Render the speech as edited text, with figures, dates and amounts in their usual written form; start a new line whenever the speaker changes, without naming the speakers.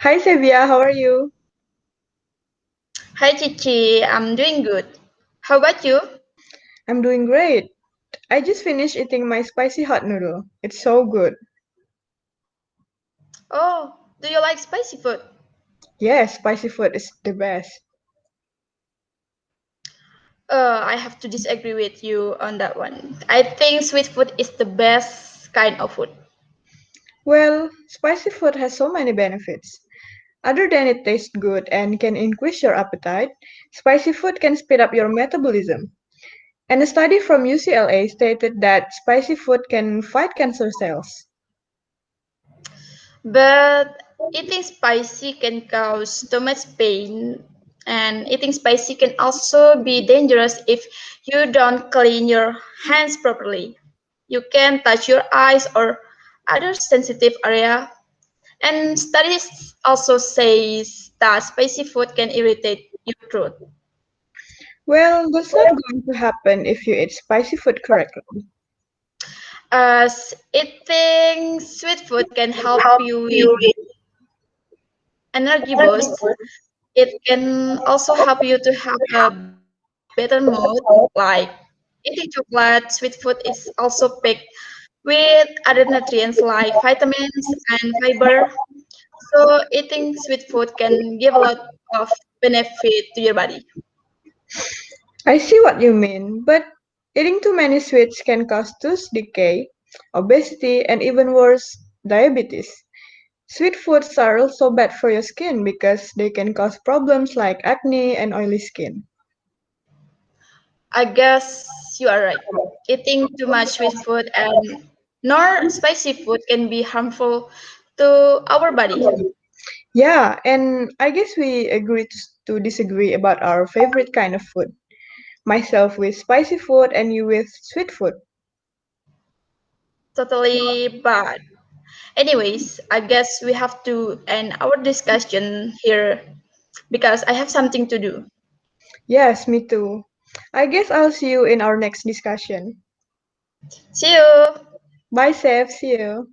Hi Sevia, how are you?
Hi Cici, I'm doing good. How about you?
I'm doing great. I just finished eating my spicy hot noodle. It's so good.
Oh, do you like spicy food?
Yes, spicy food is the best.
I have to disagree with you on that one. I think sweet food is the best kind of food.
Well, spicy food has so many benefits. Other than it tastes good and can increase your appetite, spicy food can speed up your metabolism. And a study from UCLA stated that spicy food can fight cancer cells.
But eating spicy can cause stomach pain, and eating spicy can also be dangerous if you don't clean your hands properly. You can touch your eyes or other sensitive area. And studies also says that spicy food can irritate your throat.
Well, that's not going to happen if you eat spicy food correctly.
As eating sweet food can help you with energy boost, it can also help you to have a better mood. Like eating chocolate, sweet food is also packed with other nutrients like vitamins and fiber. So eating sweet food can give a lot of benefit to your body.
I see what you mean, but eating too many sweets can cause tooth decay, obesity, and even worse, diabetes. Sweet foods are also bad for your skin because they can cause problems like acne and oily skin.
I guess you are right. Eating too much sweet food and nor spicy food can be harmful to our body.
Yeah, and I guess we agree to disagree about our favorite kind of food. Myself with spicy food and you with sweet food.
Totally bad. Anyways, I guess we have to end our discussion here because I have something to do.
Yes, me too. I guess I'll see you in our next discussion.
See you.
Bye, Seth. See you.